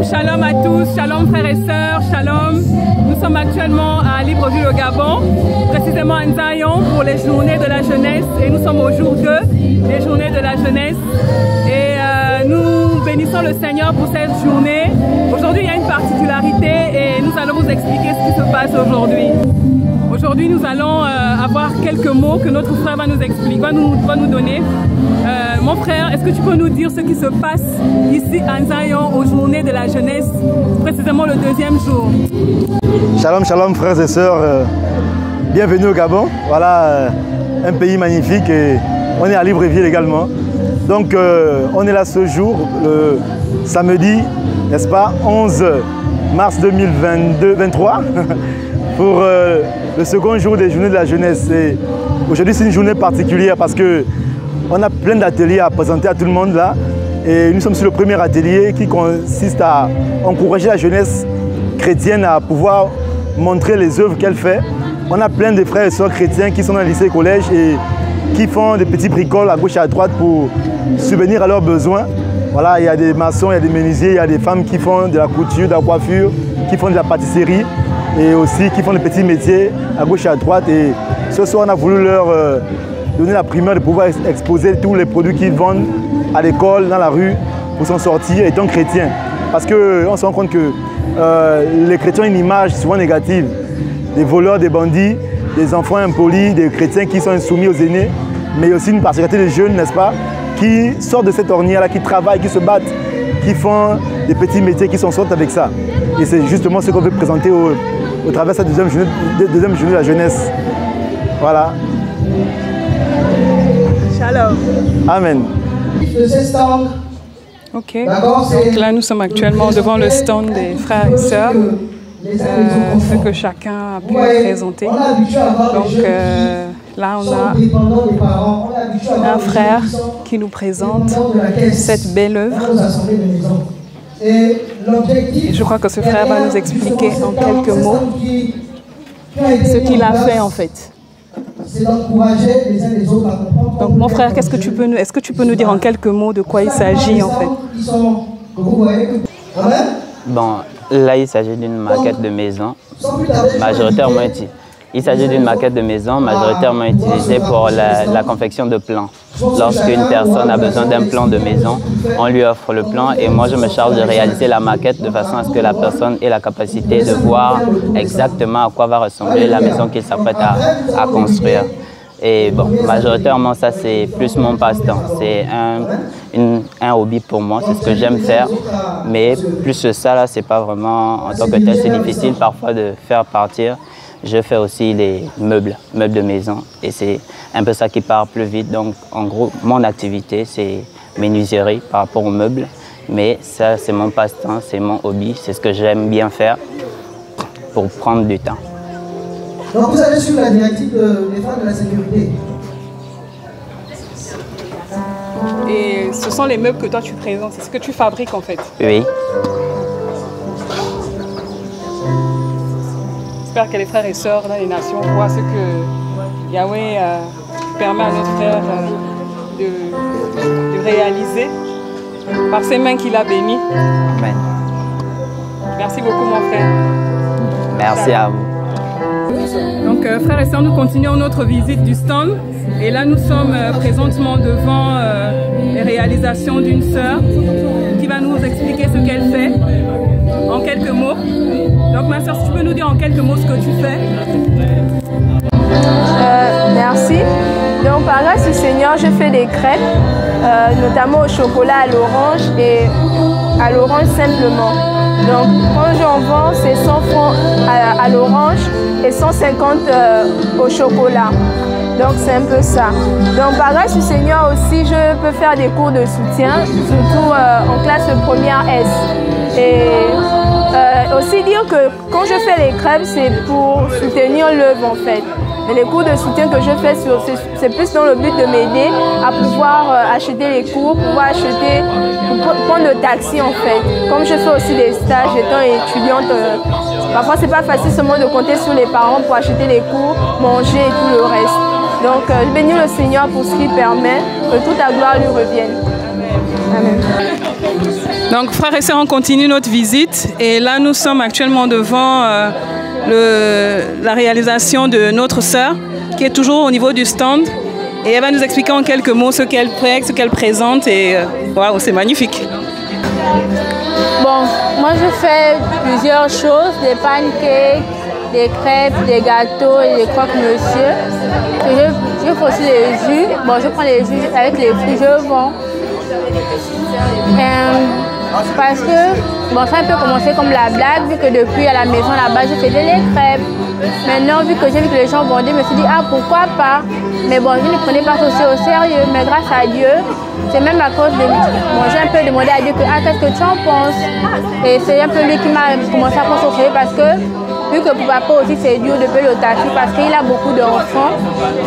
Shalom à tous, shalom frères et sœurs, shalom. Nous sommes actuellement à Libreville au Gabon, précisément à Nzayon pour les journées de la jeunesse et nous sommes au jour 2 des journées de la jeunesse et nous bénissons le Seigneur pour cette journée. Aujourd'hui il y a une particularité et nous allons vous expliquer ce qui se passe aujourd'hui. Aujourd'hui nous allons avoir quelques mots que notre frère va nous expliquer, va nous donner. Mon frère, est-ce que tu peux nous dire ce qui se passe ici à Nzayon aux journées de la jeunesse, précisément le 2e jour? Shalom, shalom frères et sœurs, bienvenue au Gabon. Voilà un pays magnifique et on est à Libreville également. Donc on est là ce jour, le samedi, n'est-ce pas, 11 mars 2023 pour le second jour des journées de la jeunesse. Aujourd'hui c'est une journée particulière parce que on a plein d'ateliers à présenter à tout le monde là. Et nous sommes sur le premier atelier qui consiste à encourager la jeunesse chrétienne à pouvoir montrer les œuvres qu'elle fait. On a plein de frères et sœurs chrétiens qui sont dans le lycée et collège et qui font des petits bricoles à gauche et à droite pour subvenir à leurs besoins. Voilà, il y a des maçons, il y a des menuisiers, il y a des femmes qui font de la couture, de la coiffure, qui font de la pâtisserie et aussi qui font des petits métiers à gauche et à droite. Et ce soir, on a voulu leur donner la primeur de pouvoir exposer tous les produits qu'ils vendent à l'école, dans la rue, pour s'en sortir étant chrétiens. Parce qu'on se rend compte que les chrétiens ont une image souvent négative. Des voleurs, des bandits, des enfants impolis, des chrétiens qui sont insoumis aux aînés, mais aussi une particularité des jeunes, n'est-ce pas, qui sortent de cette ornière-là, qui travaillent, qui se battent, qui font des petits métiers, qui s'en sortent avec ça. Et c'est justement ce qu'on veut présenter au travers de cette deuxième journée de la jeunesse. Voilà. Shalom. Amen. Ok, donc là nous sommes actuellement devant le stand des frères et sœurs, ce que chacun a pu présenter. Donc là on a un frère qui nous présente cette belle œuvre. Et je crois que ce frère va nous expliquer en quelques mots ce qu'il a fait en fait. C'est d'encourager les uns les autres à comprendre. Donc mon frère, est-ce que tu peux nous dire en quelques mots de quoi il s'agit en fait? Bon, là il s'agit d'une maquette de maison, majoritairement utilisée. Il s'agit d'une maquette de maison majoritairement utilisée pour la confection de plans. Lorsqu'une personne a besoin d'un plan de maison, on lui offre le plan et moi je me charge de réaliser la maquette de façon à ce que la personne ait la capacité de voir exactement à quoi va ressembler la maison qu'il s'apprête à construire. Et bon, majoritairement ça c'est plus mon passe-temps, c'est un hobby pour moi, c'est ce que j'aime faire. Mais plus que ça là, c'est pas vraiment en tant que tel, c'est difficile parfois de faire partir. Je fais aussi les meubles de maison et c'est un peu ça qui part plus vite. Donc en gros, mon activité c'est menuiserie par rapport aux meubles. Mais ça c'est mon passe-temps, c'est mon hobby, c'est ce que j'aime bien faire pour prendre du temps. Donc vous allez suivre la directive des femmes de la sécurité. Et ce sont les meubles que toi tu présentes, c'est ce que tu fabriques en fait? Oui. J'espère que les frères et sœurs dans les nations voient ce que Yahweh permet à notre frère de réaliser par ses mains qu'il a bénies. Amen. Merci beaucoup mon frère. Merci à vous. Donc frères et sœurs, nous continuons notre visite du stand et là nous sommes présentement devant les réalisations d'une sœur qui va nous expliquer ce qu'elle fait en quelques mots. Donc ma soeur, si tu peux nous dire en quelques mots ce que tu fais. Merci. Donc par grâce du Seigneur, je fais des crêpes, notamment au chocolat à l'orange et à l'orange simplement. Donc quand j'en vends, c'est 100 francs à l'orange et 150 au chocolat. Donc c'est un peu ça. Donc par grâce du Seigneur aussi, je peux faire des cours de soutien, surtout en classe première S. Et aussi dire que quand je fais les crêpes, c'est pour soutenir l'œuvre en fait. Et les cours de soutien que je fais, c'est plus dans le but de m'aider à pouvoir acheter les cours, pouvoir prendre le taxi en fait. Comme je fais aussi des stages étant étudiante, parfois c'est pas facile seulement de compter sur les parents pour acheter les cours, manger et tout le reste. Donc je bénis le Seigneur pour ce qu'il permet, que toute la gloire lui revienne. Amen. Amen. Donc, frères et sœurs, on continue notre visite. Et là, nous sommes actuellement devant la réalisation de notre sœur, qui est toujours au niveau du stand. Et elle va nous expliquer en quelques mots ce qu'elle fait, ce qu'elle présente. Et waouh, c'est magnifique. Bon, moi je fais plusieurs choses, des pancakes, des crêpes, des gâteaux et des croque-monsieur. Je fais aussi les jus. Bon, je prends les jus avec les fruits, je vends. Parce que, bon, ça a un peu commencé comme la blague, vu que depuis à la maison là-bas, je faisais les crêpes. Maintenant, vu que j'ai vu que les gens vendaient, je me suis dit, ah, pourquoi pas? Mais bon, je ne prenais pas aussi au sérieux, mais grâce à Dieu, c'est même à cause de... Bon, j'ai un peu demandé à Dieu que, ah, qu'est-ce que tu en penses? Et c'est un peu lui qui m'a commencé à penser au sérieux parce que, vu que pour papa aussi c'est dur de payer le taxi parce qu'il a beaucoup d'enfants.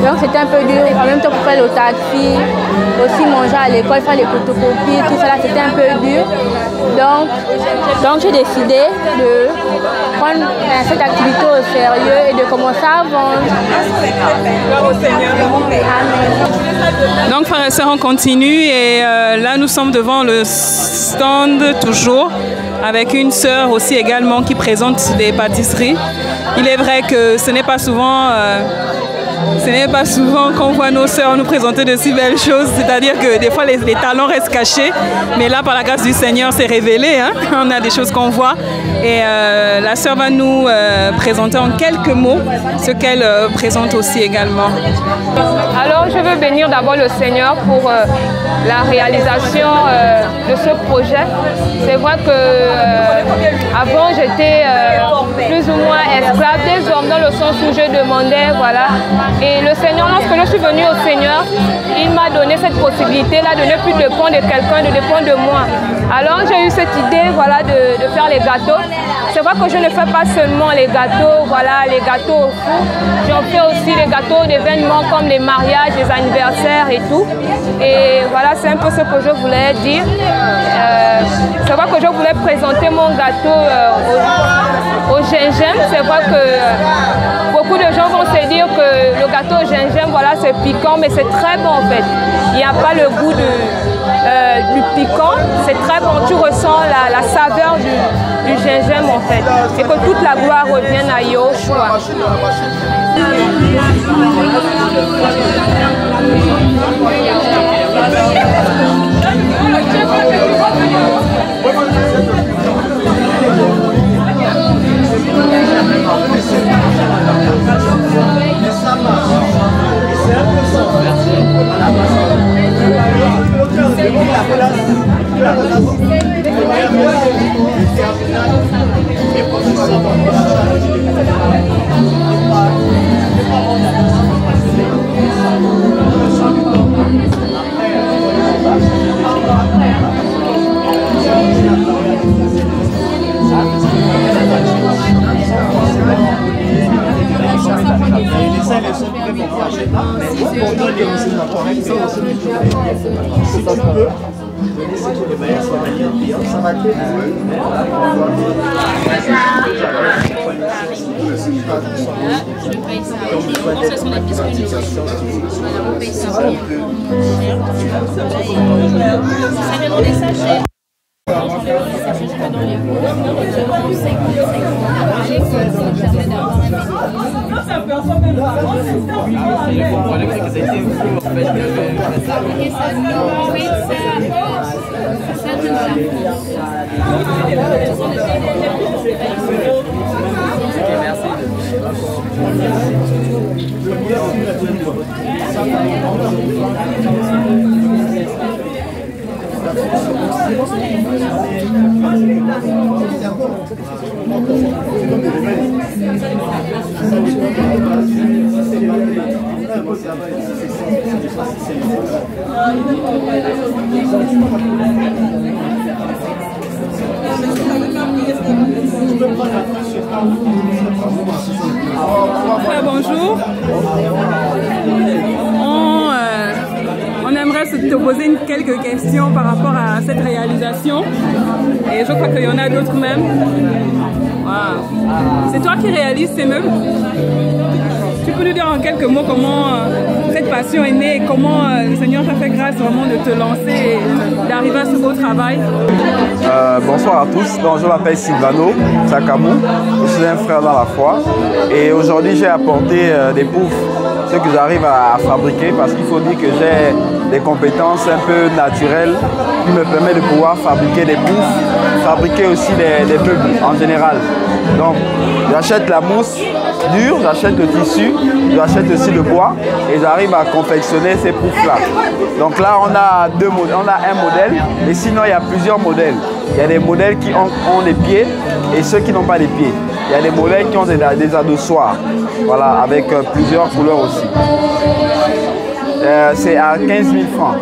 Donc c'était un peu dur. En même temps pour faire le taxi, aussi manger à l'école, faire les photocopies, tout ça là c'était un peu dur. Donc j'ai décidé de prendre cette activité au sérieux et de commencer à vendre. Amen. Donc frères et sœurs, on continue et là nous sommes devant le stand toujours, avec une sœur aussi également qui présente des pâtisseries. Il est vrai que ce n'est pas souvent qu'on voit nos sœurs nous présenter de si belles choses, c'est-à-dire que des fois les talents restent cachés, mais là par la grâce du Seigneur c'est révélé, hein? On a des choses qu'on voit et la sœur va nous présenter en quelques mots ce qu'elle présente aussi également. Alors je veux bénir d'abord le Seigneur pour la réalisation de ce projet. C'est vrai que avant j'étais plus ou moins esclave des hommes dans le sens où je demandais, voilà. Et le Seigneur, lorsque je suis venue au Seigneur, il m'a donné cette possibilité-là de ne plus dépendre de quelqu'un, de dépendre de moi. Alors j'ai eu cette idée, voilà, de faire les gâteaux. C'est vrai que je ne fais pas seulement les gâteaux, voilà, les gâteaux au four. J'en fais aussi les gâteaux d'événements comme les mariages, les anniversaires et tout. Et voilà, c'est un peu ce que je voulais dire. C'est vrai que je voulais présenter mon gâteau au gingembre. C'est vrai que beaucoup de gens vont se dire que le gâteau au gingembre, voilà, c'est piquant, mais c'est très bon en fait. Il n'y a pas le goût du piquant, c'est très bon. Tu ressens la saveur du gingembre en fait. Et que toute la gloire revienne à Yahushua. Bonjour. On aimerait te poser quelques questions par rapport à cette réalisation. Et je crois qu'il y en a d'autres même. Wow. C'est toi qui réalises ces meubles? Tu peux nous dire en quelques mots comment cette passion est née et comment le Seigneur t'a fait grâce vraiment de te lancer et d'arriver à ce beau travail? Bonsoir à tous, donc, je m'appelle Silvano Sakamou, je suis un frère dans la foi et aujourd'hui j'ai apporté des poufs, ce que j'arrive à fabriquer parce qu'il faut dire que j'ai des compétences un peu naturelles qui me permettent de pouvoir fabriquer des poufs, fabriquer aussi des meubles en général. Donc j'achète la mousse dure, j'achète le tissu, j'achète aussi le bois et j'arrive à confectionner ces poufs là. Donc là on a un modèle et sinon il y a plusieurs modèles. Il y a des modèles qui ont des pieds et ceux qui n'ont pas les pieds. Il y a des modèles qui ont des adossoirs, voilà, avec plusieurs couleurs aussi. C'est à 15 000 francs.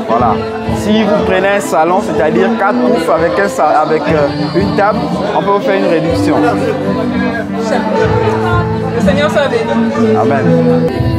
Voilà. Si vous prenez un salon, c'est-à-dire 4 poufs avec une table, on peut vous faire une réduction. Le Seigneur soit béni. Amen.